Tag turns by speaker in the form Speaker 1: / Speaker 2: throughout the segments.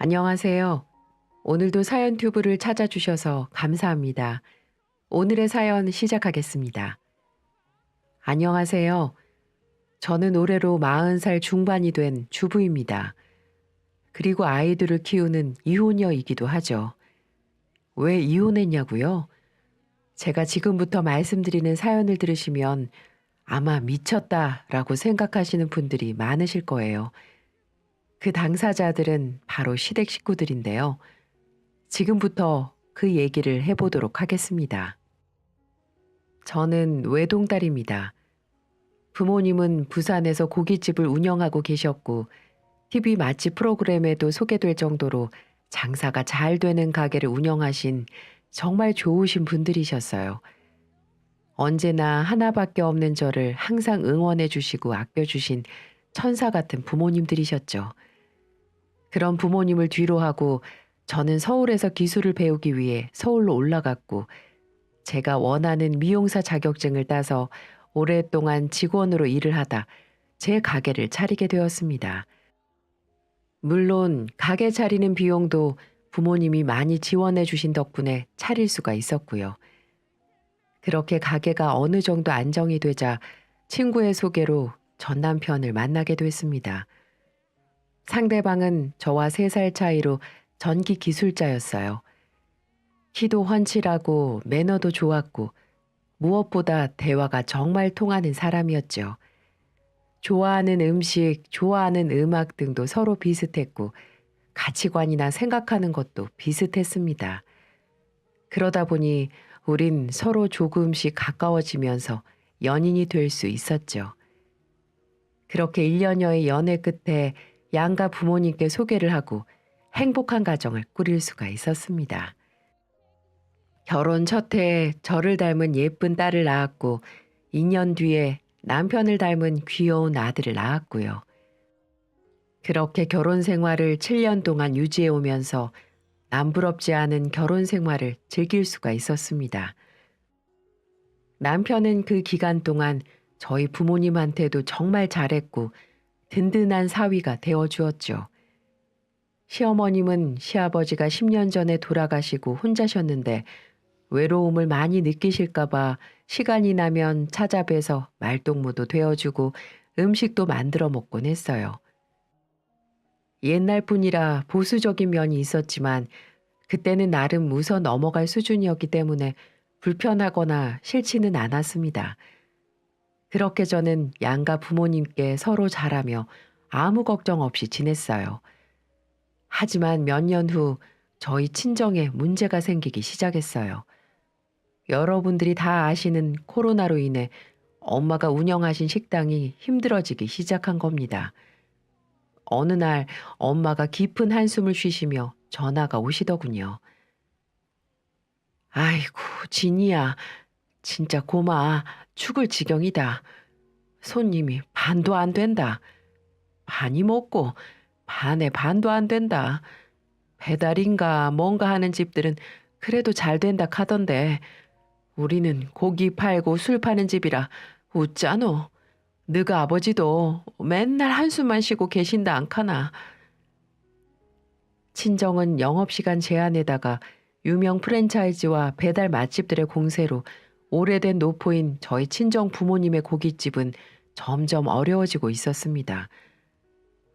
Speaker 1: 안녕하세요. 오늘도 사연 튜브를 찾아주셔서 감사합니다. 오늘의 사연 시작하겠습니다. 안녕하세요. 저는 올해로 40살 중반이 된 주부입니다. 그리고 아이들을 키우는 이혼녀이기도 하죠. 왜 이혼했냐고요? 제가 지금부터 말씀드리는 사연을 들으시면 아마 미쳤다라고 생각하시는 분들이 많으실 거예요. 그 당사자들은 바로 시댁 식구들인데요. 지금부터 그 얘기를 해보도록 하겠습니다. 저는 외동딸입니다. 부모님은 부산에서 고깃집을 운영하고 계셨고, TV 맛집 프로그램에도 소개될 정도로 장사가 잘 되는 가게를 운영하신 정말 좋으신 분들이셨어요. 언제나 하나밖에 없는 저를 항상 응원해 주시고 아껴주신 천사 같은 부모님들이셨죠. 그런 부모님을 뒤로 하고 저는 서울에서 기술을 배우기 위해 서울로 올라갔고, 제가 원하는 미용사 자격증을 따서 오랫동안 직원으로 일을 하다 제 가게를 차리게 되었습니다. 물론 가게 차리는 비용도 부모님이 많이 지원해 주신 덕분에 차릴 수가 있었고요. 그렇게 가게가 어느 정도 안정이 되자 친구의 소개로 전 남편을 만나게 됐습니다. 상대방은 저와 3살 차이로 전기 기술자였어요. 키도 훤칠하고 매너도 좋았고 무엇보다 대화가 정말 통하는 사람이었죠. 좋아하는 음식, 좋아하는 음악 등도 서로 비슷했고 가치관이나 생각하는 것도 비슷했습니다. 그러다 보니 우린 서로 조금씩 가까워지면서 연인이 될 수 있었죠. 그렇게 1년여의 연애 끝에 양가 부모님께 소개를 하고 행복한 가정을 꾸릴 수가 있었습니다. 결혼 첫 해에 저를 닮은 예쁜 딸을 낳았고 2년 뒤에 남편을 닮은 귀여운 아들을 낳았고요. 그렇게 결혼 생활을 7년 동안 유지해 오면서 남부럽지 않은 결혼 생활을 즐길 수가 있었습니다. 남편은 그 기간 동안 저희 부모님한테도 정말 잘했고 든든한 사위가 되어주었죠. 시어머님은 시아버지가 10년 전에 돌아가시고 혼자셨는데 외로움을 많이 느끼실까봐 시간이 나면 찾아뵈서 말동무도 되어주고 음식도 만들어 먹곤 했어요. 옛날 뿐이라 보수적인 면이 있었지만 그때는 나름 웃어 넘어갈 수준이었기 때문에 불편하거나 싫지는 않았습니다. 그렇게 저는 양가 부모님께 서로 잘하며 아무 걱정 없이 지냈어요. 하지만 몇 년 후 저희 친정에 문제가 생기기 시작했어요. 여러분들이 다 아시는 코로나로 인해 엄마가 운영하신 식당이 힘들어지기 시작한 겁니다. 어느 날 엄마가 깊은 한숨을 쉬시며 전화가 오시더군요. 아이고, 진이야. 진짜 고마. 죽을 지경이다. 손님이 반도 안 된다. 반이 먹고 반에 반도 안 된다. 배달인가 뭔가 하는 집들은 그래도 잘 된다 카던데 우리는 고기 팔고 술 파는 집이라 웃자노. 너가 아버지도 맨날 한숨만 쉬고 계신다 않카나. 친정은 영업시간 제한에다가 유명 프랜차이즈와 배달 맛집들의 공세로 오래된 노포인 저희 친정 부모님의 고깃집은 점점 어려워지고 있었습니다.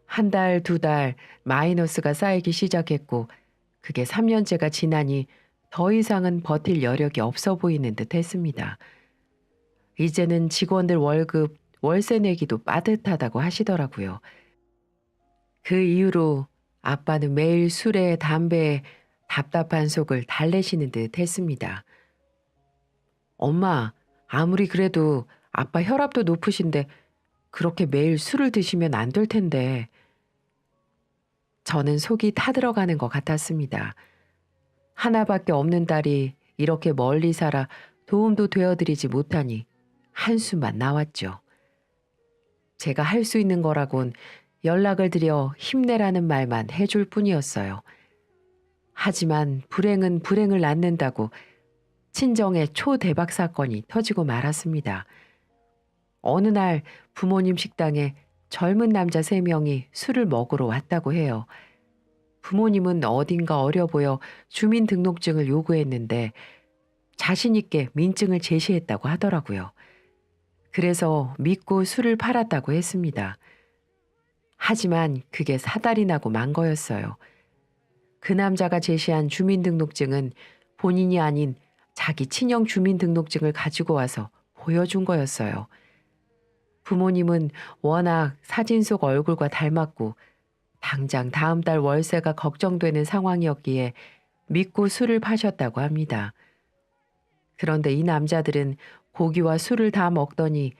Speaker 1: 한 달, 2달 마이너스가 쌓이기 시작했고 그게 3년째가 지나니 더 이상은 버틸 여력이 없어 보이는 듯 했습니다. 이제는 직원들 월급, 월세 내기도 빠듯하다고 하시더라고요. 그 이후로 아빠는 매일 술에 담배에 답답한 속을 달래시는 듯 했습니다. 엄마, 아무리 그래도 아빠 혈압도 높으신데 그렇게 매일 술을 드시면 안 될 텐데. 저는 속이 타들어가는 것 같았습니다. 하나밖에 없는 딸이 이렇게 멀리 살아 도움도 되어드리지 못하니 한숨만 나왔죠. 제가 할 수 있는 거라곤 연락을 드려 힘내라는 말만 해줄 뿐이었어요. 하지만 불행은 불행을 낳는다고 친정의 초대박 사건이 터지고 말았습니다. 어느 날 부모님 식당에 젊은 남자 3명이 술을 먹으러 왔다고 해요. 부모님은 어딘가 어려 보여 주민등록증을 요구했는데 자신 있게 민증을 제시했다고 하더라고요. 그래서 믿고 술을 팔았다고 했습니다. 하지만 그게 사달이 나고 만 거였어요. 그 남자가 제시한 주민등록증은 본인이 아닌 자기 친형 주민등록증을 가지고 와서 보여준 거였어요. 부모님은 워낙 사진 속 얼굴과 닮았고 당장 다음 달 월세가 걱정되는 상황이었기에 믿고 술을 파셨다고 합니다. 그런데 이 남자들은 고기와 술을 다 먹더니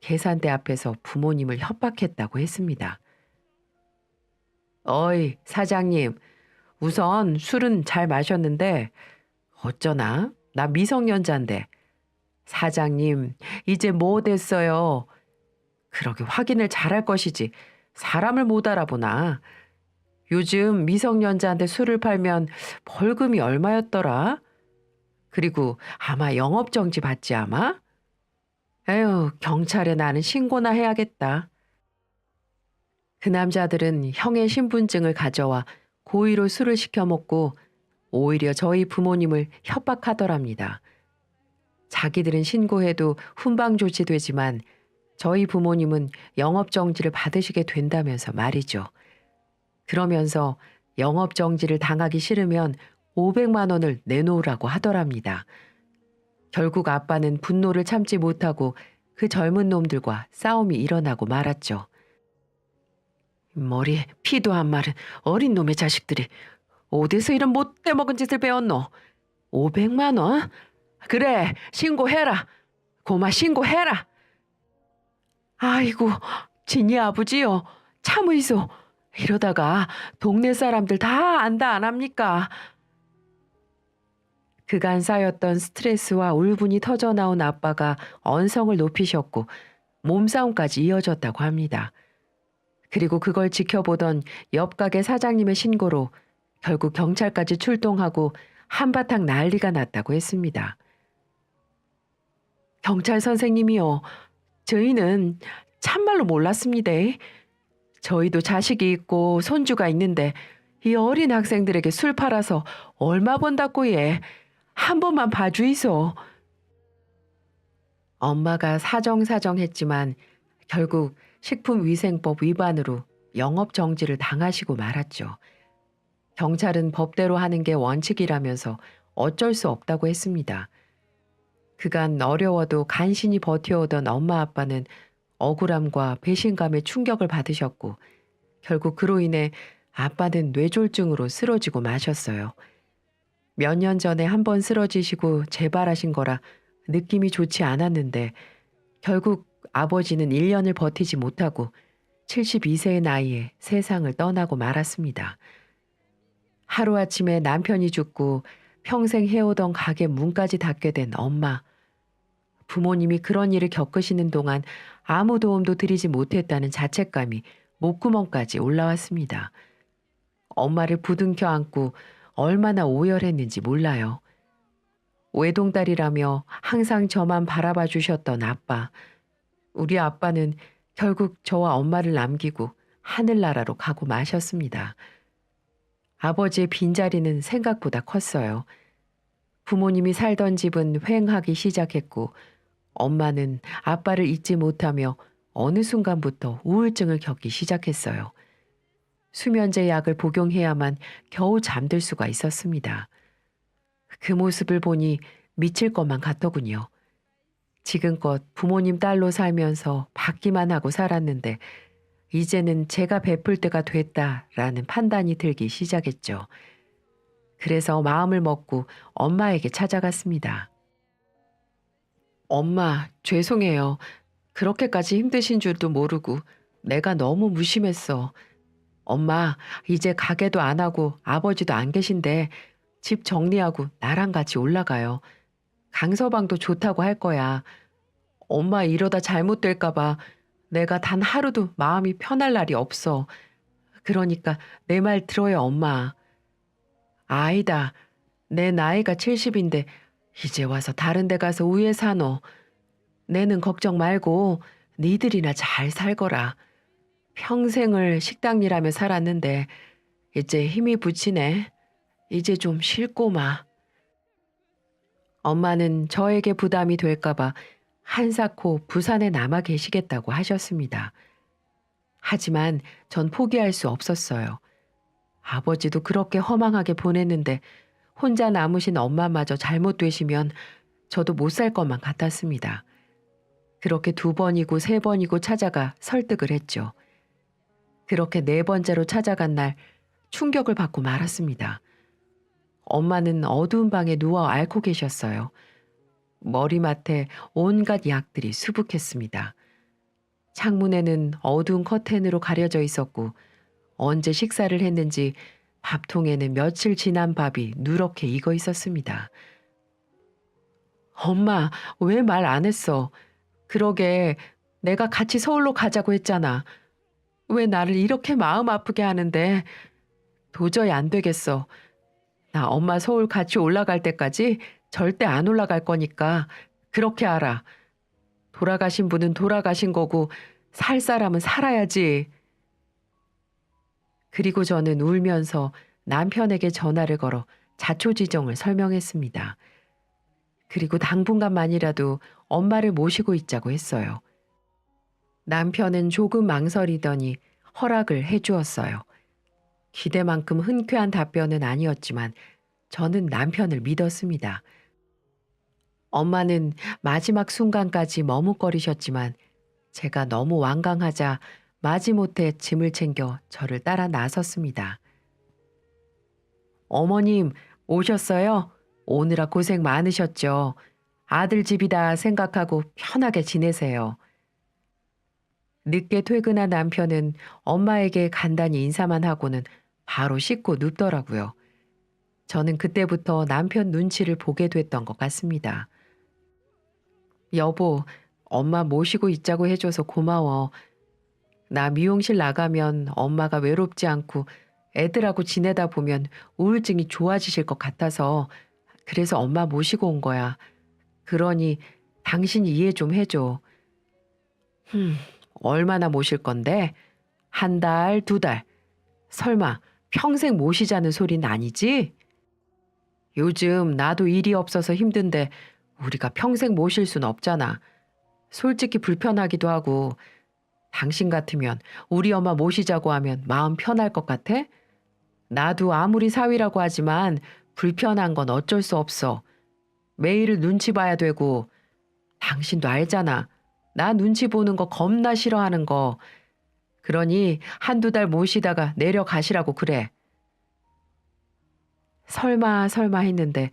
Speaker 1: 계산대 앞에서 부모님을 협박했다고 했습니다. 어이, 사장님, 우선 술은 잘 마셨는데 어쩌나? 나 미성년자인데. 사장님, 이제 뭐 됐어요? 그러게 확인을 잘할 것이지. 사람을 못 알아보나? 요즘 미성년자한테 술을 팔면 벌금이 얼마였더라? 그리고 아마 영업정지 받지 아마? 에휴, 경찰에 나는 신고나 해야겠다. 그 남자들은 형의 신분증을 가져와 고의로 술을 시켜 먹고 오히려 저희 부모님을 협박하더랍니다. 자기들은 신고해도 훈방 조치되지만 저희 부모님은 영업정지를 받으시게 된다면서 말이죠. 그러면서 영업정지를 당하기 싫으면 500만 원을 내놓으라고 하더랍니다. 결국 아빠는 분노를 참지 못하고 그 젊은 놈들과 싸움이 일어나고 말았죠. 머리에 피도 안 마른 어린 놈의 자식들이 어디서 이런 못돼 먹은 짓을 배웠노? 500만 원? 그래, 신고해라. 고마 신고해라. 아이고, 진이 아버지요. 참으이소. 이러다가 동네 사람들 다 안다 안 합니까? 그간 쌓였던 스트레스와 울분이 터져나온 아빠가 언성을 높이셨고 몸싸움까지 이어졌다고 합니다. 그리고 그걸 지켜보던 옆 가게 사장님의 신고로 결국 경찰까지 출동하고 한바탕 난리가 났다고 했습니다. 경찰 선생님이요. 저희는 참말로 몰랐습니다. 저희도 자식이 있고 손주가 있는데 이 어린 학생들에게 술 팔아서 얼마 번다고 예. 한 번만 봐주이소. 엄마가 사정사정했지만 결국 식품위생법 위반으로 영업정지를 당하시고 말았죠. 경찰은 법대로 하는 게 원칙이라면서 어쩔 수 없다고 했습니다. 그간 어려워도 간신히 버텨오던 엄마 아빠는 억울함과 배신감에 충격을 받으셨고 결국 그로 인해 아빠는 뇌졸중으로 쓰러지고 마셨어요. 몇 년 전에 한 번 쓰러지시고 재발하신 거라 느낌이 좋지 않았는데 결국 아버지는 1년을 버티지 못하고 72세의 나이에 세상을 떠나고 말았습니다. 하루아침에 남편이 죽고 평생 해오던 가게 문까지 닫게 된 엄마. 부모님이 그런 일을 겪으시는 동안 아무 도움도 드리지 못했다는 자책감이 목구멍까지 올라왔습니다. 엄마를 부둥켜 안고 얼마나 오열했는지 몰라요. 외동딸이라며 항상 저만 바라봐 주셨던 아빠. 우리 아빠는 결국 저와 엄마를 남기고 하늘나라로 가고 마셨습니다. 아버지의 빈자리는 생각보다 컸어요. 부모님이 살던 집은 휑하기 시작했고 엄마는 아빠를 잊지 못하며 어느 순간부터 우울증을 겪기 시작했어요. 수면제 약을 복용해야만 겨우 잠들 수가 있었습니다. 그 모습을 보니 미칠 것만 같더군요. 지금껏 부모님 딸로 살면서 받기만 하고 살았는데 이제는 제가 베풀 때가 됐다라는 판단이 들기 시작했죠. 그래서 마음을 먹고 엄마에게 찾아갔습니다. 엄마, 죄송해요. 그렇게까지 힘드신 줄도 모르고 내가 너무 무심했어. 엄마, 이제 가게도 안 하고 아버지도 안 계신데 집 정리하고 나랑 같이 올라가요. 강서방도 좋다고 할 거야. 엄마 이러다 잘못될까봐 내가 단 하루도 마음이 편할 날이 없어. 그러니까 내 말 들어요, 엄마. 아이다. 내 나이가 70인데 이제 와서 다른 데 가서 우에 사노. 내는 걱정 말고 니들이나 잘 살거라. 평생을 식당 일하며 살았는데 이제 힘이 붙이네. 이제 좀 쉴꼬마. 엄마는 저에게 부담이 될까봐 한사코 부산에 남아 계시겠다고 하셨습니다. 하지만 전 포기할 수 없었어요. 아버지도 그렇게 허망하게 보냈는데 혼자 남으신 엄마마저 잘못되시면 저도 못 살 것만 같았습니다. 그렇게 2번이고 3번이고 찾아가 설득을 했죠. 그렇게 4번째로 찾아간 날 충격을 받고 말았습니다. 엄마는 어두운 방에 누워 앓고 계셨어요. 머리맡에 온갖 약들이 수북했습니다. 창문에는 어두운 커튼으로 가려져 있었고 언제 식사를 했는지 밥통에는 며칠 지난 밥이 누렇게 익어 있었습니다. 엄마, 왜 말 안 했어? 그러게 내가 같이 서울로 가자고 했잖아. 왜 나를 이렇게 마음 아프게 하는데 도저히 안 되겠어. 나 엄마 서울 같이 올라갈 때까지 절대 안 올라갈 거니까 그렇게 알아. 돌아가신 분은 돌아가신 거고 살 사람은 살아야지. 그리고 저는 울면서 남편에게 전화를 걸어 자초지종을 설명했습니다. 그리고 당분간만이라도 엄마를 모시고 있자고 했어요. 남편은 조금 망설이더니 허락을 해주었어요. 기대만큼 흔쾌한 답변은 아니었지만 저는 남편을 믿었습니다. 엄마는 마지막 순간까지 머뭇거리셨지만 제가 너무 완강하자 마지못해 짐을 챙겨 저를 따라 나섰습니다. 어머님, 오셨어요? 오느라 고생 많으셨죠? 아들 집이다 생각하고 편하게 지내세요. 늦게 퇴근한 남편은 엄마에게 간단히 인사만 하고는 바로 씻고 눕더라고요. 저는 그때부터 남편 눈치를 보게 됐던 것 같습니다. 여보, 엄마 모시고 있자고 해줘서 고마워. 나 미용실 나가면 엄마가 외롭지 않고 애들하고 지내다 보면 우울증이 좋아지실 것 같아서 그래서 엄마 모시고 온 거야. 그러니 당신이 이해 좀 해줘. 얼마나 모실 건데? 1달, 2달. 설마 평생 모시자는 소리는 아니지? 요즘 나도 일이 없어서 힘든데 우리가 평생 모실 순 없잖아. 솔직히 불편하기도 하고 당신 같으면 우리 엄마 모시자고 하면 마음 편할 것 같아? 나도 아무리 사위라고 하지만 불편한 건 어쩔 수 없어. 매일 눈치 봐야 되고 당신도 알잖아. 나 눈치 보는 거 겁나 싫어하는 거. 그러니 1~2달 모시다가 내려가시라고 그래. 설마 설마 했는데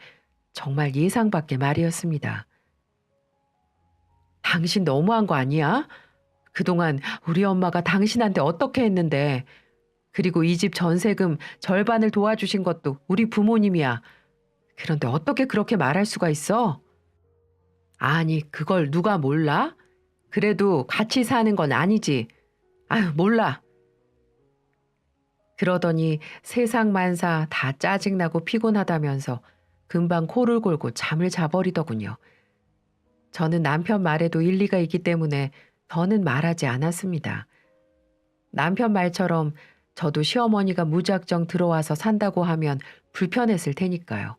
Speaker 1: 정말 예상 밖의 말이었습니다. 당신 너무한 거 아니야? 그동안 우리 엄마가 당신한테 어떻게 했는데 그리고 이 집 전세금 절반을 도와주신 것도 우리 부모님이야. 그런데 어떻게 그렇게 말할 수가 있어? 아니 그걸 누가 몰라? 그래도 같이 사는 건 아니지. 아유 몰라. 그러더니 세상 만사 다 짜증나고 피곤하다면서 금방 코를 골고 잠을 자버리더군요. 저는 남편 말에도 일리가 있기 때문에 더는 말하지 않았습니다. 남편 말처럼 저도 시어머니가 무작정 들어와서 산다고 하면 불편했을 테니까요.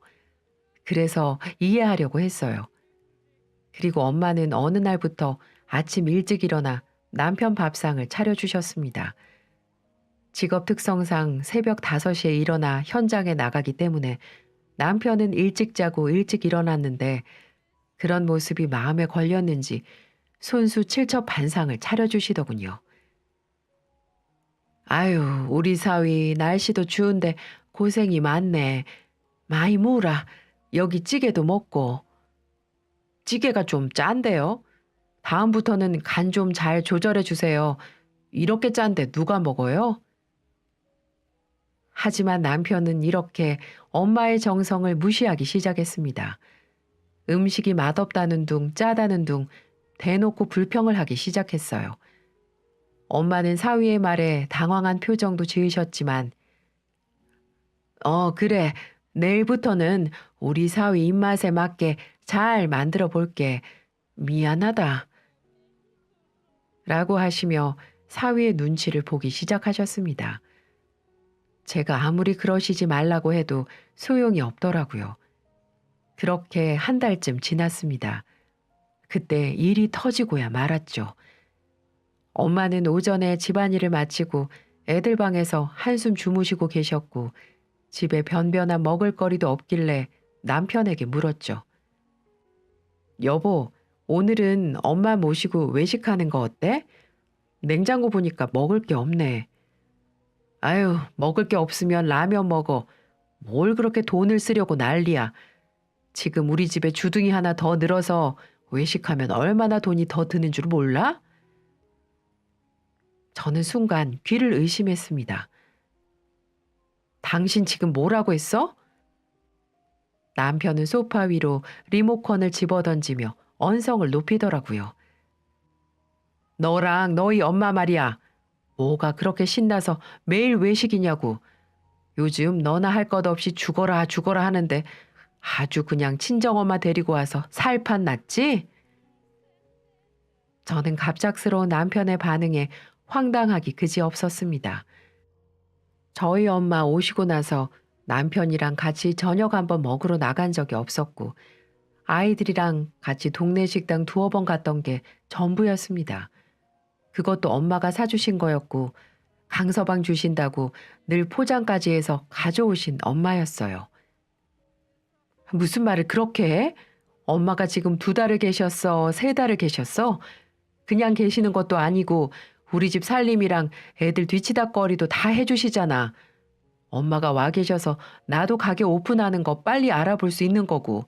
Speaker 1: 그래서 이해하려고 했어요. 그리고 엄마는 어느 날부터 아침 일찍 일어나 남편 밥상을 차려주셨습니다. 직업 특성상 새벽 5시에 일어나 현장에 나가기 때문에 남편은 일찍 자고 일찍 일어났는데 그런 모습이 마음에 걸렸는지 손수 칠첩반상을 차려주시더군요. 아유, 우리 사위 날씨도 추운데 고생이 많네. 많이 먹으라. 여기 찌개도 먹고. 찌개가 좀 짠데요. 다음부터는 간 좀 잘 조절해 주세요. 이렇게 짠데 누가 먹어요? 하지만 남편은 이렇게 엄마의 정성을 무시하기 시작했습니다. 음식이 맛없다는 둥 짜다는 둥 대놓고 불평을 하기 시작했어요. 엄마는 사위의 말에 당황한 표정도 지으셨지만 그래. 내일부터는 우리 사위 입맛에 맞게 잘 만들어 볼게. 미안하다. 라고 하시며 사위의 눈치를 보기 시작하셨습니다. 제가 아무리 그러시지 말라고 해도 소용이 없더라고요. 그렇게 한 달쯤 지났습니다. 그때 일이 터지고야 말았죠. 엄마는 오전에 집안일을 마치고 애들 방에서 한숨 주무시고 계셨고 집에 변변한 먹을거리도 없길래 남편에게 물었죠. 여보, 오늘은 엄마 모시고 외식하는 거 어때? 냉장고 보니까 먹을 게 없네. 아유, 먹을 게 없으면 라면 먹어. 뭘 그렇게 돈을 쓰려고 난리야. 지금 우리 집에 주둥이 하나 더 늘어서 외식하면 얼마나 돈이 더 드는 줄 몰라? 저는 순간 귀를 의심했습니다. 당신 지금 뭐라고 했어? 남편은 소파 위로 리모컨을 집어던지며 언성을 높이더라고요. 너랑 너희 엄마 말이야. 뭐가 그렇게 신나서 매일 외식이냐고. 요즘 너나 할 것 없이 죽어라 죽어라 하는데 아주 그냥 친정엄마 데리고 와서 살판 났지? 저는 갑작스러운 남편의 반응에 황당하기 그지없었습니다. 저희 엄마 오시고 나서 남편이랑 같이 저녁 한번 먹으러 나간 적이 없었고 아이들이랑 같이 동네 식당 두어 번 갔던 게 전부였습니다. 그것도 엄마가 사주신 거였고 강서방 주신다고 늘 포장까지 해서 가져오신 엄마였어요. 무슨 말을 그렇게 해? 엄마가 지금 2달을 계셨어? 3달을 계셨어? 그냥 계시는 것도 아니고 우리 집 살림이랑 애들 뒤치다꺼리도 다 해주시잖아. 엄마가 와 계셔서 나도 가게 오픈하는 거 빨리 알아볼 수 있는 거고.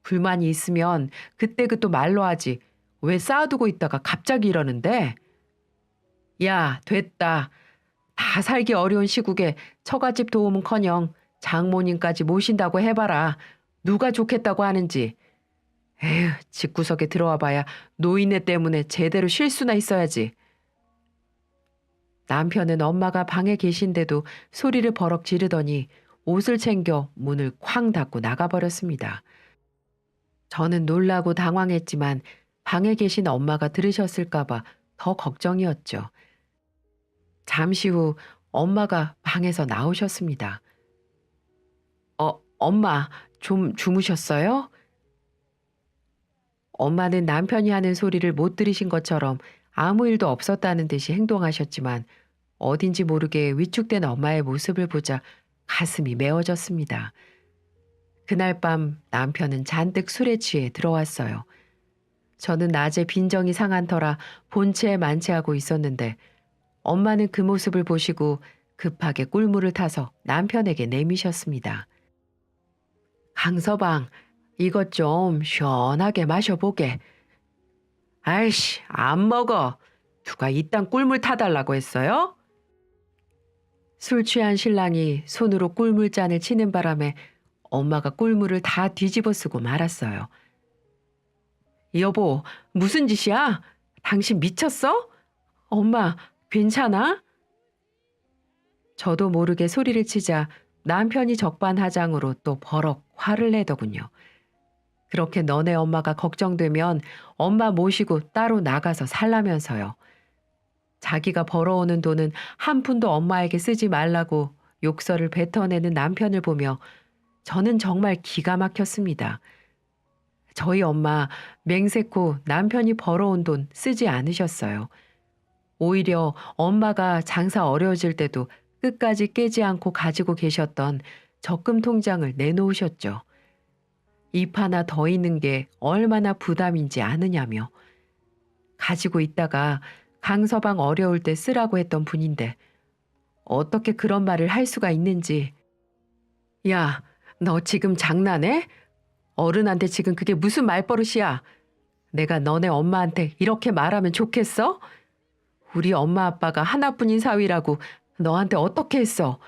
Speaker 1: 불만이 있으면 그때 그 또 말로 하지. 왜 쌓아두고 있다가 갑자기 이러는데? 야, 됐다. 다 살기 어려운 시국에 처갓집 도움은커녕 장모님까지 모신다고 해봐라. 누가 좋겠다고 하는지. 에휴, 집구석에 들어와 봐야 노인네 때문에 제대로 쉴 수나 있어야지. 남편은 엄마가 방에 계신데도 소리를 버럭 지르더니 옷을 챙겨 문을 쾅 닫고 나가버렸습니다. 저는 놀라고 당황했지만 방에 계신 엄마가 들으셨을까봐 더 걱정이었죠. 잠시 후 엄마가 방에서 나오셨습니다. 엄마, 좀 주무셨어요? 엄마는 남편이 하는 소리를 못 들으신 것처럼 아무 일도 없었다는 듯이 행동하셨지만 어딘지 모르게 위축된 엄마의 모습을 보자 가슴이 메워졌습니다. 그날 밤 남편은 잔뜩 술에 취해 들어왔어요. 저는 낮에 빈정이 상한 터라 본체에 만취하고 있었는데 엄마는 그 모습을 보시고 급하게 꿀물을 타서 남편에게 내미셨습니다. 강서방, 이것 좀 시원하게 마셔보게. 아이씨, 안 먹어. 누가 이딴 꿀물 타달라고 했어요? 술 취한 신랑이 손으로 꿀물잔을 치는 바람에 엄마가 꿀물을 다 뒤집어 쓰고 말았어요. 여보, 무슨 짓이야? 당신 미쳤어? 엄마, 괜찮아? 저도 모르게 소리를 치자 남편이 적반하장으로 또 버럭 화를 내더군요. 그렇게 너네 엄마가 걱정되면 엄마 모시고 따로 나가서 살라면서요. 자기가 벌어오는 돈은 한 푼도 엄마에게 쓰지 말라고 욕설을 뱉어내는 남편을 보며 저는 정말 기가 막혔습니다. 저희 엄마 맹세코 남편이 벌어온 돈 쓰지 않으셨어요. 오히려 엄마가 장사 어려워질 때도 끝까지 깨지 않고 가지고 계셨던 적금 통장을 내놓으셨죠. 잎 하나 더 있는 게 얼마나 부담인지 아느냐며. 가지고 있다가 강서방 어려울 때 쓰라고 했던 분인데 어떻게 그런 말을 할 수가 있는지. 야, 너 지금 장난해? 어른한테 지금 그게 무슨 말버릇이야? 내가 너네 엄마한테 이렇게 말하면 좋겠어? 우리 엄마 아빠가 하나뿐인 사위라고 너한테 어떻게 했어?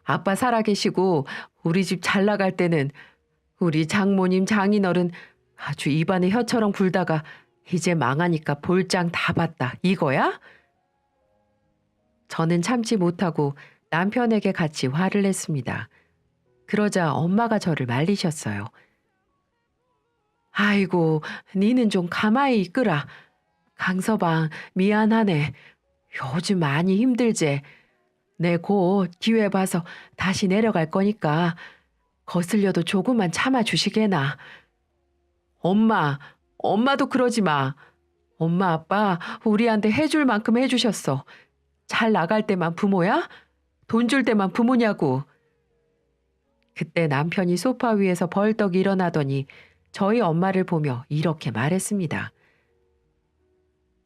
Speaker 1: 아빠 살아계시고 우리 집 잘 나갈 때는 우리 장모님 장인어른 아주 입안에 혀처럼 굴다가 이제 망하니까 볼장 다 봤다. 이거야? 저는 참지 못하고 남편에게 같이 화를 냈습니다. 그러자 엄마가 저를 말리셨어요. 아이고, 니는 좀 가만히 있거라. 강서방, 미안하네. 요즘 많이 힘들제. 내 곧 기회 봐서 다시 내려갈 거니까 거슬려도 조금만 참아주시게나. 엄마, 엄마도 그러지 마. 엄마, 아빠 우리한테 해줄 만큼 해주셨어. 잘 나갈 때만 부모야? 돈 줄 때만 부모냐고. 그때 남편이 소파 위에서 벌떡 일어나더니 저희 엄마를 보며 이렇게 말했습니다.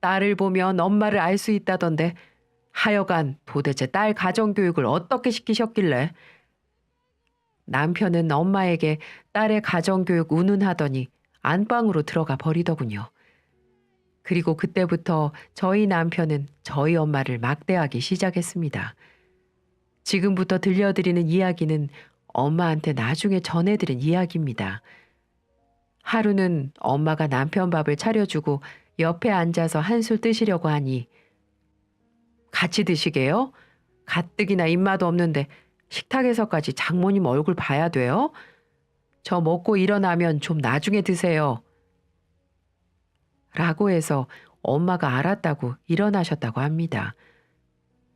Speaker 1: 딸을 보면 엄마를 알 수 있다던데 하여간 도대체 딸 가정교육을 어떻게 시키셨길래. 남편은 엄마에게 딸의 가정교육 운운하더니 안방으로 들어가 버리더군요. 그리고 그때부터 저희 남편은 저희 엄마를 막대하기 시작했습니다. 지금부터 들려드리는 이야기는 엄마한테 나중에 전해드린 이야기입니다. 하루는 엄마가 남편 밥을 차려주고 옆에 앉아서 한술 뜨시려고 하니 같이 드시게요? 가뜩이나 입맛도 없는데 식탁에서까지 장모님 얼굴 봐야 돼요? 저 먹고 일어나면 좀 나중에 드세요. 라고 해서 엄마가 알았다고 일어나셨다고 합니다.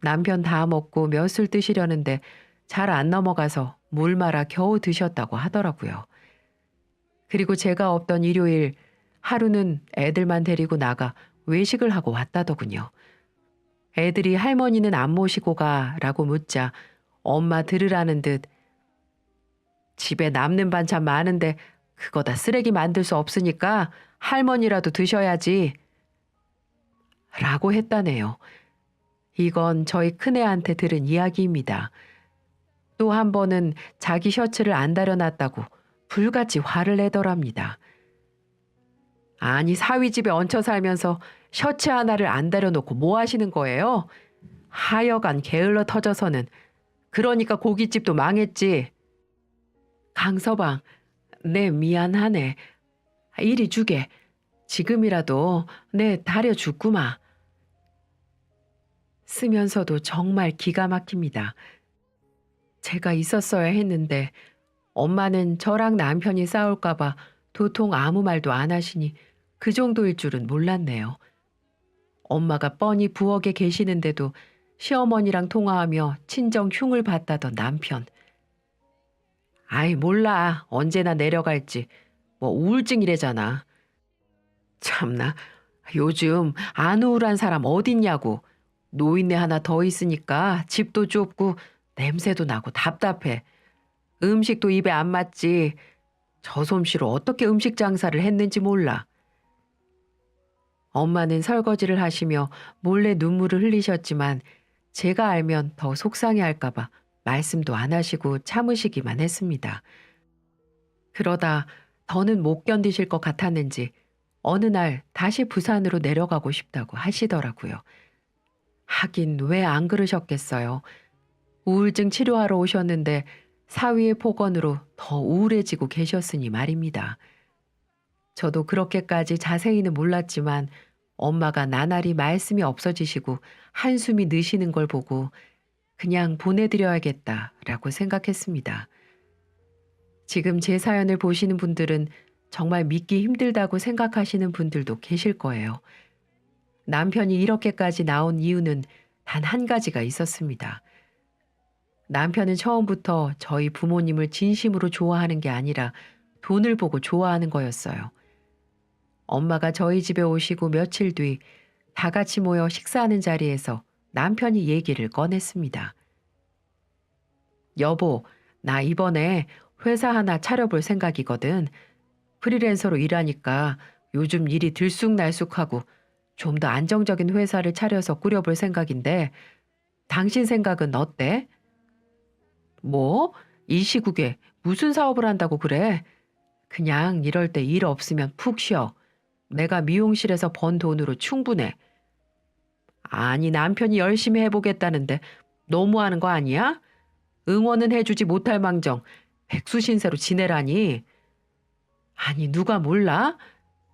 Speaker 1: 남편 다 먹고 몇 술 뜨시려는데 잘 안 넘어가서 물 말아 겨우 드셨다고 하더라고요. 그리고 제가 없던 일요일 하루는 애들만 데리고 나가 외식을 하고 왔다더군요. 애들이 할머니는 안 모시고 가라고 묻자 엄마 들으라는 듯 집에 남는 반찬 많은데 그거 다 쓰레기 만들 수 없으니까 할머니라도 드셔야지 라고 했다네요. 이건 저희 큰애한테 들은 이야기입니다. 또 한 번은 자기 셔츠를 안 다려놨다고 불같이 화를 내더랍니다. 아니 사위 집에 얹혀 살면서 셔츠 하나를 안 다려놓고 뭐 하시는 거예요? 하여간 게을러 터져서는. 그러니까 고깃집도 망했지. 강서방, 내 미안하네. 이리 주게. 지금이라도 내 다려주구마. 쓰면서도 정말 기가 막힙니다. 제가 있었어야 했는데 엄마는 저랑 남편이 싸울까봐 도통 아무 말도 안 하시니 그 정도일 줄은 몰랐네요. 엄마가 뻔히 부엌에 계시는데도 시어머니랑 통화하며 친정 흉을 봤다던 남편. 아이 몰라. 언제나 내려갈지. 뭐 우울증이래잖아. 참나. 요즘 안 우울한 사람 어딨냐고. 노인네 하나 더 있으니까 집도 좁고 냄새도 나고 답답해. 음식도 입에 안 맞지. 저 솜씨로 어떻게 음식 장사를 했는지 몰라. 엄마는 설거지를 하시며 몰래 눈물을 흘리셨지만 제가 알면 더 속상해할까봐 말씀도 안 하시고 참으시기만 했습니다. 그러다 더는 못 견디실 것 같았는지 어느 날 다시 부산으로 내려가고 싶다고 하시더라고요. 하긴 왜 안 그러셨겠어요. 우울증 치료하러 오셨는데 사위의 폭언으로 더 우울해지고 계셨으니 말입니다. 저도 그렇게까지 자세히는 몰랐지만 엄마가 나날이 말씀이 없어지시고 한숨이 느시는 걸 보고 그냥 보내드려야겠다라고 생각했습니다. 지금 제 사연을 보시는 분들은 정말 믿기 힘들다고 생각하시는 분들도 계실 거예요. 남편이 이렇게까지 나온 이유는 단 한 가지가 있었습니다. 남편은 처음부터 저희 부모님을 진심으로 좋아하는 게 아니라 돈을 보고 좋아하는 거였어요. 엄마가 저희 집에 오시고 며칠 뒤 다 같이 모여 식사하는 자리에서 남편이 얘기를 꺼냈습니다. 여보, 나 이번에 회사 하나 차려볼 생각이거든. 프리랜서로 일하니까 요즘 일이 들쑥날쑥하고 좀 더 안정적인 회사를 차려서 꾸려볼 생각인데 당신 생각은 어때? 뭐? 이 시국에 무슨 사업을 한다고 그래? 그냥 이럴 때 일 없으면 푹 쉬어. 내가 미용실에서 번 돈으로 충분해. 아니 남편이 열심히 해보겠다는데 너무하는 거 아니야? 응원은 해주지 못할 망정 백수신세로 지내라니. 아니 누가 몰라?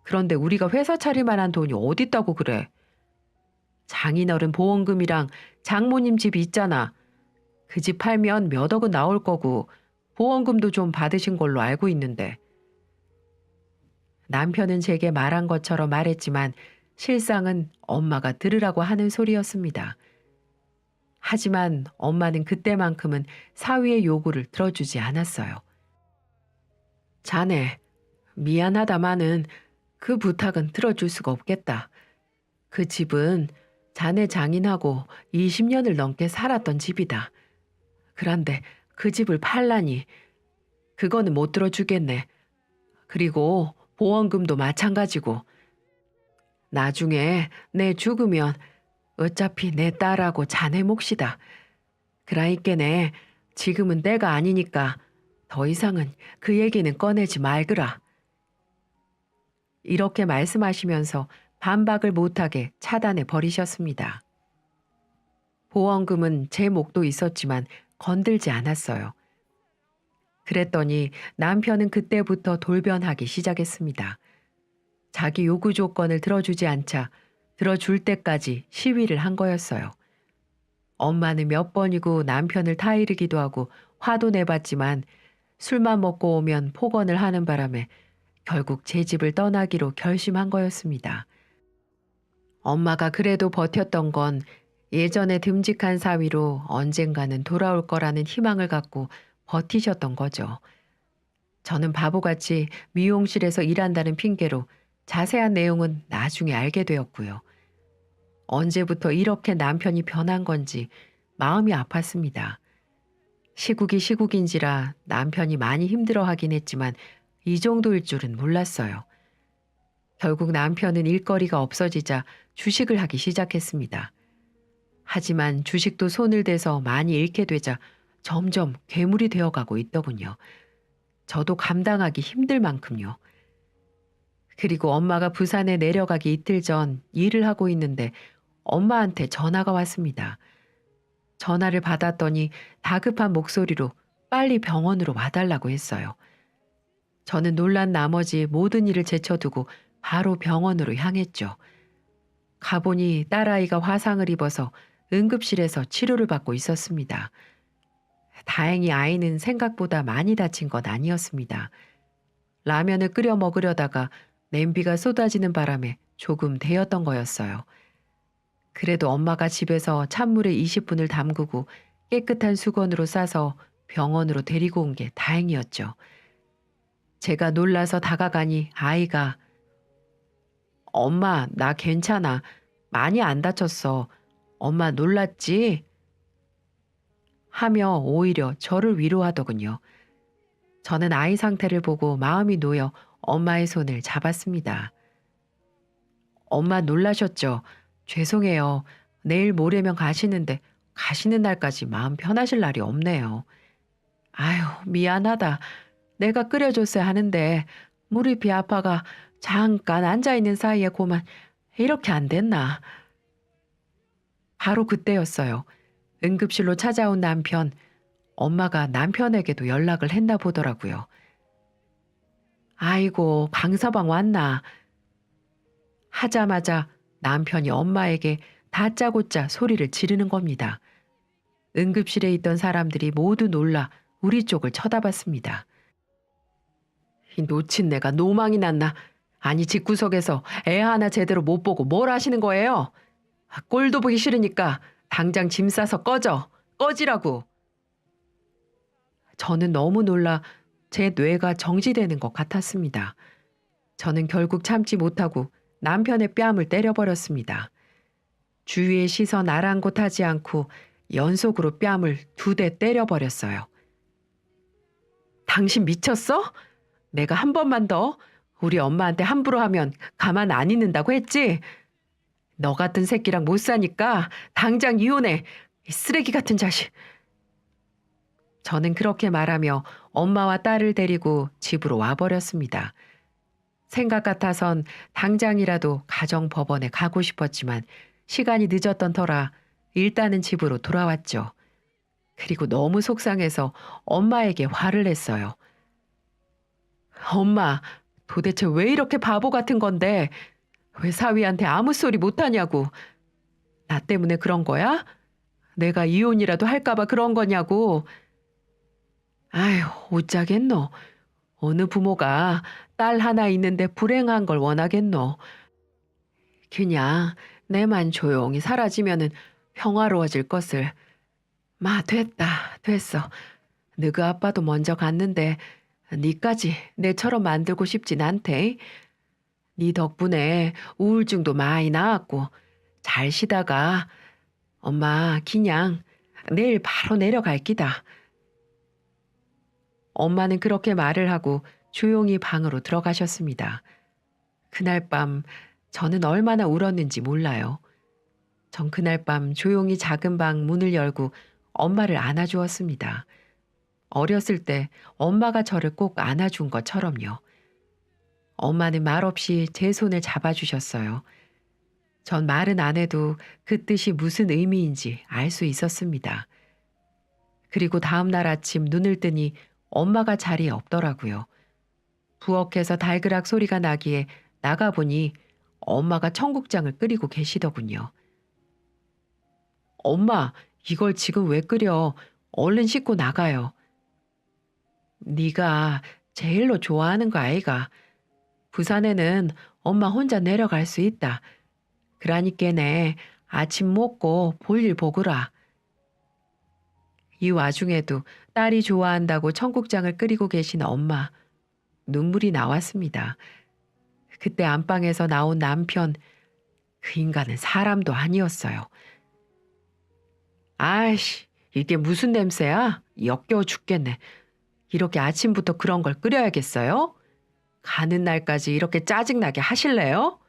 Speaker 1: 그런데 우리가 회사 차릴 만한 돈이 어딨다고 그래. 장인어른 보험금이랑 장모님 집 있잖아. 그 집 팔면 몇 억은 나올 거고 보험금도 좀 받으신 걸로 알고 있는데. 남편은 제게 말한 것처럼 말했지만 실상은 엄마가 들으라고 하는 소리였습니다. 하지만 엄마는 그때만큼은 사위의 요구를 들어주지 않았어요. 자네, 미안하다마는 그 부탁은 들어줄 수가 없겠다. 그 집은 자네 장인하고 20년을 넘게 살았던 집이다. 그런데 그 집을 팔라니 그거는 못 들어주겠네. 그리고 보험금도 마찬가지고 나중에 내 죽으면 어차피 내 딸하고 자네 몫이다. 그라니께네 지금은 때가 아니니까 더 이상은 그 얘기는 꺼내지 말거라. 이렇게 말씀하시면서 반박을 못하게 차단해 버리셨습니다. 보험금은 제 몫도 있었지만 건들지 않았어요. 그랬더니 남편은 그때부터 돌변하기 시작했습니다. 자기 요구 조건을 들어주지 않자 들어줄 때까지 시위를 한 거였어요. 엄마는 몇 번이고 남편을 타이르기도 하고 화도 내봤지만 술만 먹고 오면 폭언을 하는 바람에 결국 제 집을 떠나기로 결심한 거였습니다. 엄마가 그래도 버텼던 건 예전에 듬직한 사위로 언젠가는 돌아올 거라는 희망을 갖고 버티셨던 거죠. 저는 바보같이 미용실에서 일한다는 핑계로 자세한 내용은 나중에 알게 되었고요. 언제부터 이렇게 남편이 변한 건지 마음이 아팠습니다. 시국이 시국인지라 남편이 많이 힘들어하긴 했지만 이 정도일 줄은 몰랐어요. 결국 남편은 일거리가 없어지자 주식을 하기 시작했습니다. 하지만 주식도 손을 대서 많이 잃게 되자 점점 괴물이 되어가고 있더군요. 저도 감당하기 힘들 만큼요. 그리고 엄마가 부산에 내려가기 이틀 전 일을 하고 있는데 엄마한테 전화가 왔습니다. 전화를 받았더니 다급한 목소리로 빨리 병원으로 와달라고 했어요. 저는 놀란 나머지 모든 일을 제쳐두고 바로 병원으로 향했죠. 가보니 딸아이가 화상을 입어서 응급실에서 치료를 받고 있었습니다. 다행히 아이는 생각보다 많이 다친 건 아니었습니다. 라면을 끓여 먹으려다가 냄비가 쏟아지는 바람에 조금 데였던 거였어요. 그래도 엄마가 집에서 찬물에 20분을 담그고 깨끗한 수건으로 싸서 병원으로 데리고 온 게 다행이었죠. 제가 놀라서 다가가니 아이가 엄마, 나 괜찮아. 많이 안 다쳤어. 엄마 놀랐지? 하며 오히려 저를 위로하더군요. 저는 아이 상태를 보고 마음이 놓여 엄마의 손을 잡았습니다. 엄마 놀라셨죠? 죄송해요. 내일 모레면 가시는데 가시는 날까지 마음 편하실 날이 없네요. 아유, 미안하다. 내가 끓여줬어야 하는데 무릎이 아파가 잠깐 앉아있는 사이에 고만 이렇게 안 됐나. 바로 그때였어요. 응급실로 찾아온 남편, 엄마가 남편에게도 연락을 했나 보더라고요. 아이고, 강서방 왔나. 하자마자 남편이 엄마에게 다짜고짜 소리를 지르는 겁니다. 응급실에 있던 사람들이 모두 놀라 우리 쪽을 쳐다봤습니다. 이 놓친 내가 노망이 났나. 아니 집구석에서 애 하나 제대로 못 보고 뭘 하시는 거예요? 꼴도 보기 싫으니까 당장 짐 싸서 꺼지라고. 저는 너무 놀라 제 뇌가 정지되는 것 같았습니다. 저는 결국 참지 못하고 남편의 뺨을 때려버렸습니다. 주위의 시선 아랑곳하지 않고 연속으로 뺨을 2대 때려버렸어요. 당신 미쳤어? 내가 한 번만 더 우리 엄마한테 함부로 하면 가만 안 있는다고 했지? 너 같은 새끼랑 못 사니까 당장 이혼해. 이 쓰레기 같은 자식. 저는 그렇게 말하며 엄마와 딸을 데리고 집으로 와버렸습니다. 생각 같아선 당장이라도 가정법원에 가고 싶었지만 시간이 늦었던 터라 일단은 집으로 돌아왔죠. 그리고 너무 속상해서 엄마에게 화를 냈어요. 엄마, 도대체 왜 이렇게 바보 같은 건데 왜 사위한테 아무 소리 못하냐고. 나 때문에 그런 거야? 내가 이혼이라도 할까봐 그런 거냐고. 아휴, 어쩌겠노. 어느 부모가 딸 하나 있는데 불행한 걸 원하겠노. 그냥 내만 조용히 사라지면은 평화로워질 것을 마 됐다. 됐어. 너그 아빠도 먼저 갔는데 니까지 내처럼 만들고 싶진 않대. 니 덕분에 우울증도 많이 나았고 잘 쉬다가 엄마 그냥 내일 바로 내려갈 기다. 엄마는 그렇게 말을 하고 조용히 방으로 들어가셨습니다. 그날 밤 저는 얼마나 울었는지 몰라요. 전 그날 밤 조용히 작은 방 문을 열고 엄마를 안아주었습니다. 어렸을 때 엄마가 저를 꼭 안아준 것처럼요. 엄마는 말없이 제 손을 잡아주셨어요. 전 말은 안 해도 그 뜻이 무슨 의미인지 알 수 있었습니다. 그리고 다음 날 아침 눈을 뜨니 엄마가 자리에 없더라고요. 부엌에서 달그락 소리가 나기에 나가보니 엄마가 청국장을 끓이고 계시더군요. 엄마, 이걸 지금 왜 끓여? 얼른 씻고 나가요. 네가 제일로 좋아하는 거 아이가. 부산에는 엄마 혼자 내려갈 수 있다. 그러니께네 아침 먹고 볼일 보거라. 이 와중에도 딸이 좋아한다고 청국장을 끓이고 계신 엄마. 눈물이 나왔습니다. 그때 안방에서 나온 남편. 그 인간은 사람도 아니었어요. 아이씨, 이게 무슨 냄새야? 역겨워 죽겠네. 이렇게 아침부터 그런 걸 끓여야겠어요? 가는 날까지 이렇게 짜증나게 하실래요?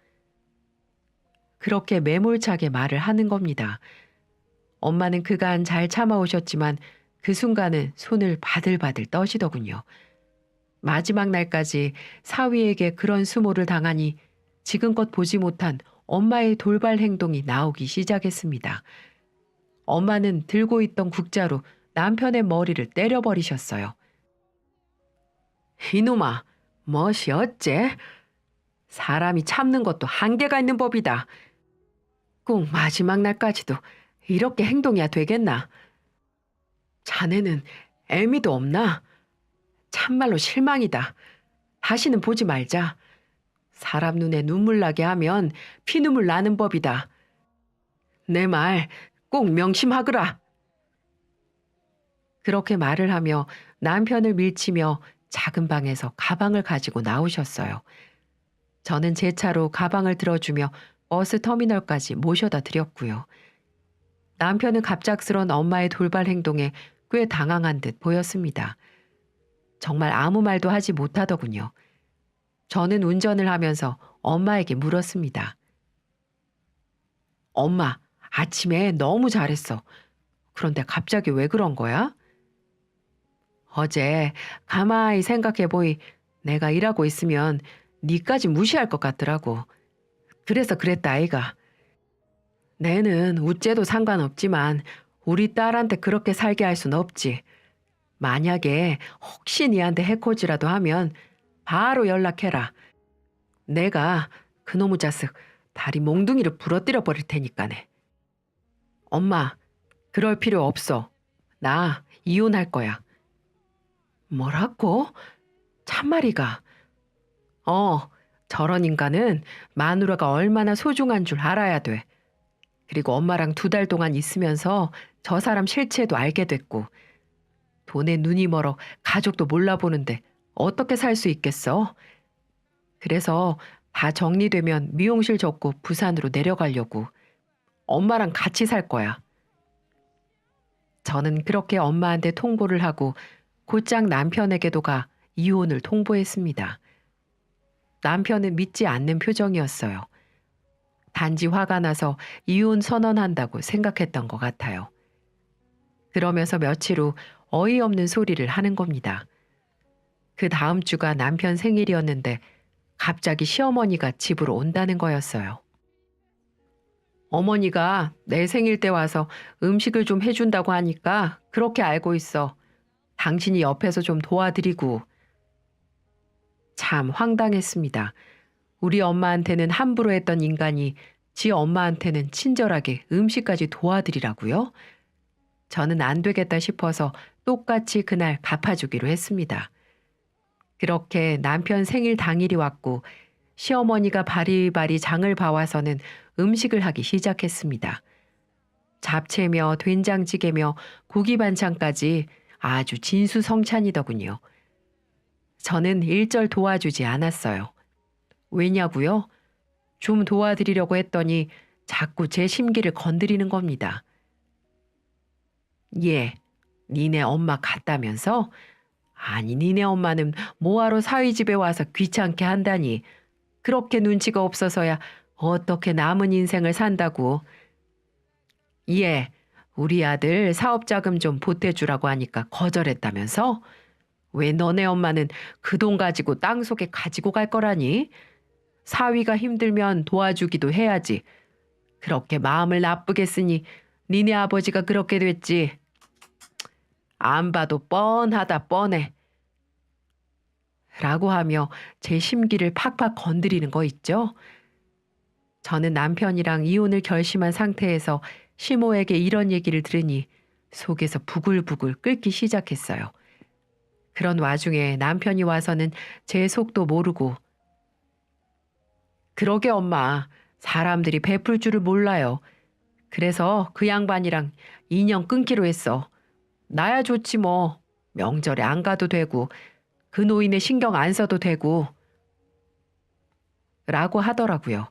Speaker 1: 그렇게 매몰차게 말을 하는 겁니다. 엄마는 그간 잘 참아오셨지만 그 순간은 손을 바들바들 떠시더군요. 마지막 날까지 사위에게 그런 수모를 당하니 지금껏 보지 못한 엄마의 돌발 행동이 나오기 시작했습니다. 엄마는 들고 있던 국자로 남편의 머리를 때려버리셨어요. 이놈아, 멋이 어째? 사람이 참는 것도 한계가 있는 법이다. 꼭 마지막 날까지도 이렇게 행동해야 되겠나? 자네는 애미도 없나? 참말로 실망이다. 다시는 보지 말자. 사람 눈에 눈물 나게 하면 피눈물 나는 법이다. 내 말 꼭 명심하거라. 그렇게 말을 하며 남편을 밀치며 작은 방에서 가방을 가지고 나오셨어요. 저는 제 차로 가방을 들어주며 버스 터미널까지 모셔다 드렸고요. 남편은 갑작스런 엄마의 돌발 행동에 꽤 당황한 듯 보였습니다. 정말 아무 말도 하지 못하더군요. 저는 운전을 하면서 엄마에게 물었습니다. 엄마, 아침에 너무 잘했어. 그런데 갑자기 왜 그런 거야? 어제 가만히 생각해 보이 내가 일하고 있으면 니까지 무시할 것 같더라고. 그래서 그랬다 아이가. 내는 우째도 상관없지만 우리 딸한테 그렇게 살게 할 순 없지. 만약에 혹시 니한테 해코지라도 하면 바로 연락해라. 내가 그놈의 자식 다리 몽둥이를 부러뜨려 버릴 테니까네. 엄마, 그럴 필요 없어. 나 이혼할 거야. 뭐라고? 참말이가. 저런 인간은 마누라가 얼마나 소중한 줄 알아야 돼. 그리고 엄마랑 2달 동안 있으면서 저 사람 실체도 알게 됐고 돈에 눈이 멀어 가족도 몰라보는데 어떻게 살 수 있겠어? 그래서 다 정리되면 미용실 접고 부산으로 내려가려고. 엄마랑 같이 살 거야. 저는 그렇게 엄마한테 통보를 하고 곧장 남편에게도 가 이혼을 통보했습니다. 남편은 믿지 않는 표정이었어요. 단지 화가 나서 이혼 선언한다고 생각했던 것 같아요. 그러면서 며칠 후 어이없는 소리를 하는 겁니다. 그 다음 주가 남편 생일이었는데 갑자기 시어머니가 집으로 온다는 거였어요. 어머니가 내 생일 때 와서 음식을 좀 해준다고 하니까 그렇게 알고 있어. 당신이 옆에서 좀 도와드리고. 참 황당했습니다. 우리 엄마한테는 함부로 했던 인간이 지 엄마한테는 친절하게 음식까지 도와드리라고요? 저는 안 되겠다 싶어서 똑같이 그날 갚아주기로 했습니다. 그렇게 남편 생일 당일이 왔고 시어머니가 바리바리 장을 봐와서는 음식을 하기 시작했습니다. 잡채며 된장찌개며 고기 반찬까지 아주 진수성찬이더군요. 저는 일절 도와주지 않았어요. 왜냐고요? 좀 도와드리려고 했더니 자꾸 제 심기를 건드리는 겁니다. 예, 니네 엄마 같다면서? 아니, 니네 엄마는 뭐하러 사위 집에 와서 귀찮게 한다니. 그렇게 눈치가 없어서야 어떻게 남은 인생을 산다고. 예, 우리 아들 사업자금 좀 보태주라고 하니까 거절했다면서? 왜 너네 엄마는 그 돈 가지고 땅 속에 가지고 갈 거라니? 사위가 힘들면 도와주기도 해야지. 그렇게 마음을 나쁘게 쓰니 니네 아버지가 그렇게 됐지. 안 봐도 뻔하다 뻔해. 라고 하며 제 심기를 팍팍 건드리는 거 있죠? 저는 남편이랑 이혼을 결심한 상태에서 시모에게 이런 얘기를 들으니 속에서 부글부글 끓기 시작했어요. 그런 와중에 남편이 와서는 제 속도 모르고 그러게 엄마, 사람들이 베풀 줄을 몰라요. 그래서 그 양반이랑 인연 끊기로 했어. 나야 좋지 뭐. 명절에 안 가도 되고 그 노인의 신경 안 써도 되고 라고 하더라고요.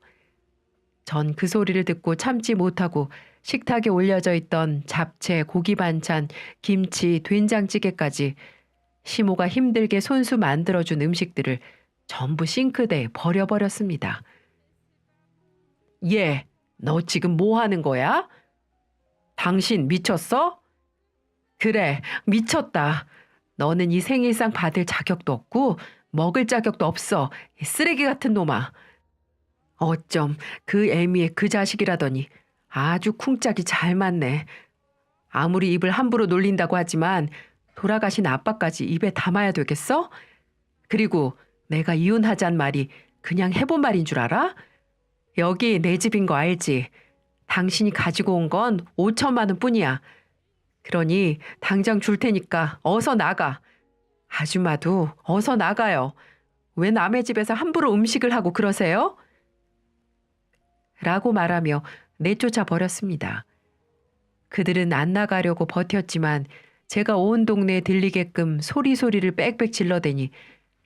Speaker 1: 전 그 소리를 듣고 참지 못하고 식탁에 올려져 있던 잡채, 고기 반찬, 김치, 된장찌개까지 시모가 힘들게 손수 만들어준 음식들을 전부 싱크대에 버려버렸습니다. 얘, 너 지금 뭐 하는 거야? 당신 미쳤어? 그래, 미쳤다. 너는 이 생일상 받을 자격도 없고 먹을 자격도 없어. 이 쓰레기 같은 놈아. 어쩜 그 애미의 그 자식이라더니 아주 쿵짝이 잘 맞네. 아무리 입을 함부로 놀린다고 하지만 돌아가신 아빠까지 입에 담아야 되겠어? 그리고 내가 이혼하잔 말이 그냥 해본 말인 줄 알아? 여기 내 집인 거 알지? 당신이 가지고 온 건 5천만 원 뿐이야. 그러니 당장 줄 테니까 어서 나가. 아줌마도 어서 나가요. 왜 남의 집에서 함부로 음식을 하고 그러세요? 라고 말하며 내쫓아 버렸습니다. 그들은 안 나가려고 버텼지만 제가 온 동네에 들리게끔 소리소리를 빽빽 질러대니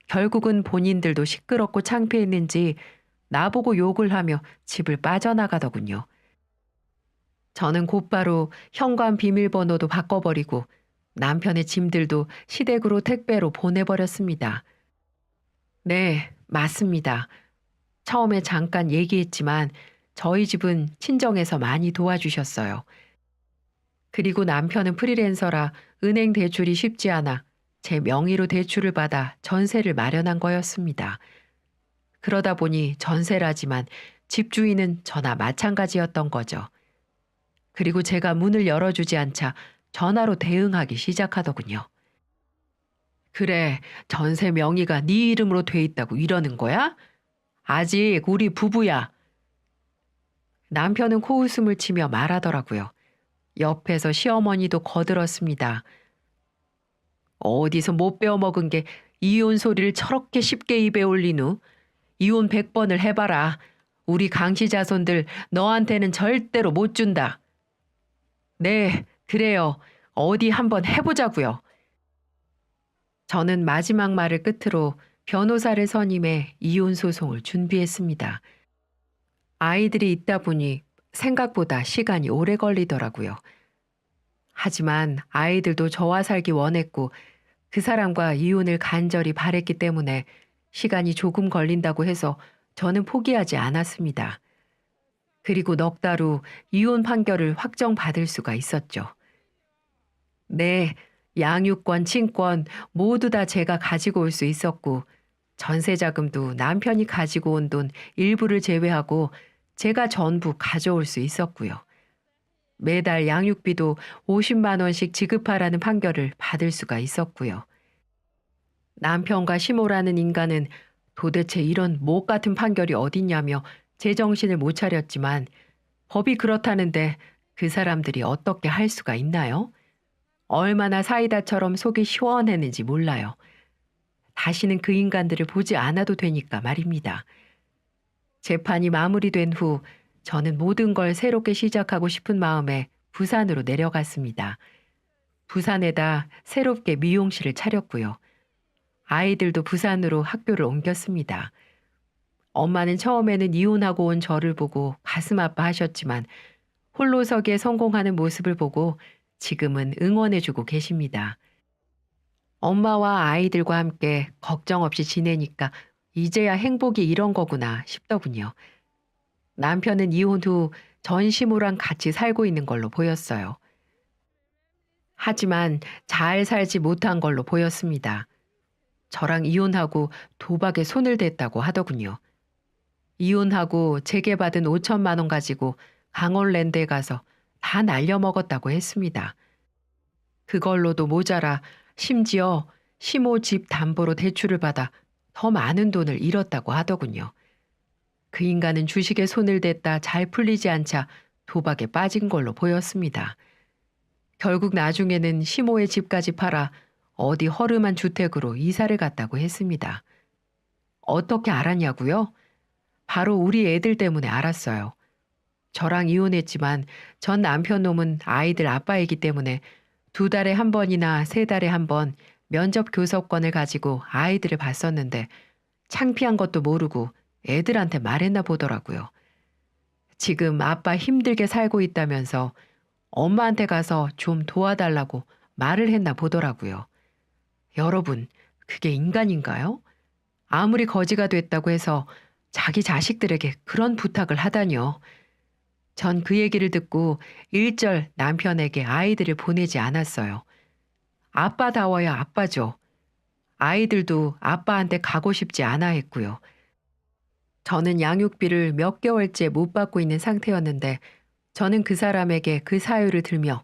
Speaker 1: 결국은 본인들도 시끄럽고 창피했는지 나보고 욕을 하며 집을 빠져나가더군요. 저는 곧바로 현관 비밀번호도 바꿔버리고 남편의 짐들도 시댁으로 택배로 보내버렸습니다. 네, 맞습니다. 처음에 잠깐 얘기했지만 저희 집은 친정에서 많이 도와주셨어요. 그리고 남편은 프리랜서라 은행 대출이 쉽지 않아 제 명의로 대출을 받아 전세를 마련한 거였습니다. 그러다 보니 전세라지만 집주인은 저나 마찬가지였던 거죠. 그리고 제가 문을 열어주지 않자 전화로 대응하기 시작하더군요. 그래, 전세 명의가 네 이름으로 돼 있다고 이러는 거야? 아직 우리 부부야. 남편은 코웃음을 치며 말하더라고요. 옆에서 시어머니도 거들었습니다. 어디서 못 배워먹은 게 이혼 소리를 저렇게 쉽게 입에 올리누? 이혼 100번을 해봐라. 우리 강씨 자손들 너한테는 절대로 못 준다. 네, 그래요. 어디 한번 해보자고요. 저는 마지막 말을 끝으로 변호사를 선임해 이혼 소송을 준비했습니다. 아이들이 있다 보니 생각보다 시간이 오래 걸리더라고요. 하지만 아이들도 저와 살기 원했고 그 사람과 이혼을 간절히 바랬기 때문에 시간이 조금 걸린다고 해서 저는 포기하지 않았습니다. 그리고 넉 달 후 이혼 판결을 확정받을 수가 있었죠. 네, 양육권, 친권 모두 다 제가 가지고 올 수 있었고 전세 자금도 남편이 가지고 온 돈 일부를 제외하고 제가 전부 가져올 수 있었고요. 매달 양육비도 50만 원씩 지급하라는 판결을 받을 수가 있었고요. 남편과 시모라는 인간은 도대체 이런 못 같은 판결이 어딨냐며 제정신을 못 차렸지만 법이 그렇다는데 그 사람들이 어떻게 할 수가 있나요? 얼마나 사이다처럼 속이 시원했는지 몰라요. 다시는 그 인간들을 보지 않아도 되니까 말입니다. 재판이 마무리된 후 저는 모든 걸 새롭게 시작하고 싶은 마음에 부산으로 내려갔습니다. 부산에다 새롭게 미용실을 차렸고요. 아이들도 부산으로 학교를 옮겼습니다. 엄마는 처음에는 이혼하고 온 저를 보고 가슴 아파하셨지만 홀로서기에 성공하는 모습을 보고 지금은 응원해주고 계십니다. 엄마와 아이들과 함께 걱정 없이 지내니까 이제야 행복이 이런 거구나 싶더군요. 남편은 이혼 후 전시모랑 같이 살고 있는 걸로 보였어요. 하지만 잘 살지 못한 걸로 보였습니다. 저랑 이혼하고 도박에 손을 댔다고 하더군요. 이혼하고 제게 받은 5천만 원 가지고 강원랜드에 가서 다 날려먹었다고 했습니다. 그걸로도 모자라 심지어 시모 집 담보로 대출을 받아 더 많은 돈을 잃었다고 하더군요. 그 인간은 주식에 손을 댔다 잘 풀리지 않자 도박에 빠진 걸로 보였습니다. 결국 나중에는 시모의 집까지 팔아 어디 허름한 주택으로 이사를 갔다고 했습니다. 어떻게 알았냐고요? 바로 우리 애들 때문에 알았어요. 저랑 이혼했지만 전 남편 놈은 아이들 아빠이기 때문에 2달에 한 번이나 3달에 한 번 면접 교섭권을 가지고 아이들을 봤었는데 창피한 것도 모르고 애들한테 말했나 보더라고요. 지금 아빠 힘들게 살고 있다면서 엄마한테 가서 좀 도와달라고 말을 했나 보더라고요. 여러분, 그게 인간인가요? 아무리 거지가 됐다고 해서 자기 자식들에게 그런 부탁을 하다니요. 전 그 얘기를 듣고 일절 남편에게 아이들을 보내지 않았어요. 아빠다워야 아빠죠. 아이들도 아빠한테 가고 싶지 않아 했고요. 저는 양육비를 몇 개월째 못 받고 있는 상태였는데 저는 그 사람에게 그 사유를 들며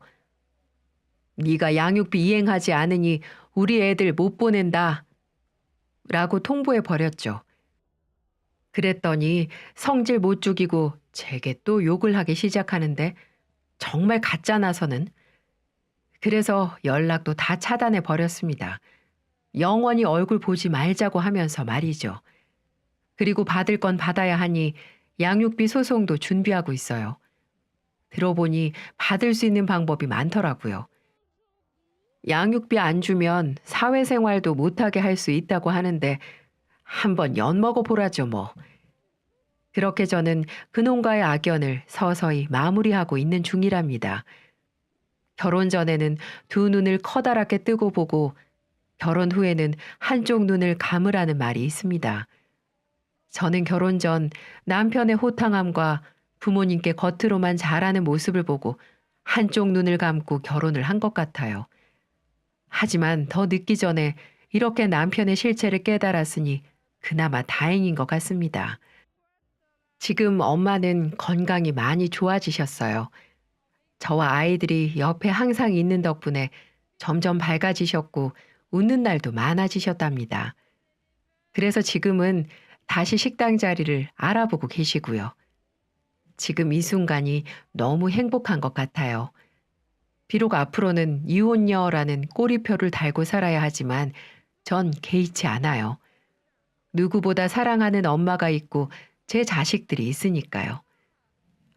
Speaker 1: 네가 양육비 이행하지 않으니 우리 애들 못 보낸다 라고 통보해 버렸죠. 그랬더니 성질 못 죽이고 제게 또 욕을 하기 시작하는데 정말 가짜나서는. 그래서 연락도 다 차단해 버렸습니다. 영원히 얼굴 보지 말자고 하면서 말이죠. 그리고 받을 건 받아야 하니 양육비 소송도 준비하고 있어요. 들어보니 받을 수 있는 방법이 많더라고요. 양육비 안 주면 사회생활도 못하게 할 수 있다고 하는데 한번 엿먹어 보라죠 뭐. 그렇게 저는 그놈과의 악연을 서서히 마무리하고 있는 중이랍니다. 결혼 전에는 2눈을 커다랗게 뜨고 보고 결혼 후에는 한쪽 눈을 감으라는 말이 있습니다. 저는 결혼 전 남편의 호탕함과 부모님께 겉으로만 잘하는 모습을 보고 한쪽 눈을 감고 결혼을 한 것 같아요. 하지만 더 늦기 전에 이렇게 남편의 실체를 깨달았으니 그나마 다행인 것 같습니다. 지금 엄마는 건강이 많이 좋아지셨어요. 저와 아이들이 옆에 항상 있는 덕분에 점점 밝아지셨고 웃는 날도 많아지셨답니다. 그래서 지금은 다시 식당 자리를 알아보고 계시고요. 지금 이 순간이 너무 행복한 것 같아요. 비록 앞으로는 이혼녀라는 꼬리표를 달고 살아야 하지만 전 개의치 않아요. 누구보다 사랑하는 엄마가 있고 제 자식들이 있으니까요.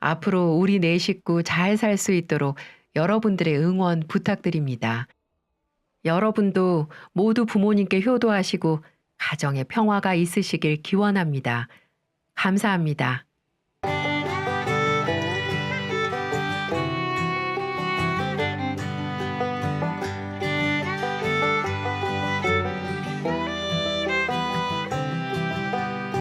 Speaker 1: 앞으로 우리 네 식구 잘 살 수 있도록 여러분들의 응원 부탁드립니다. 여러분도 모두 부모님께 효도하시고 가정에 평화가 있으시길 기원합니다. 감사합니다.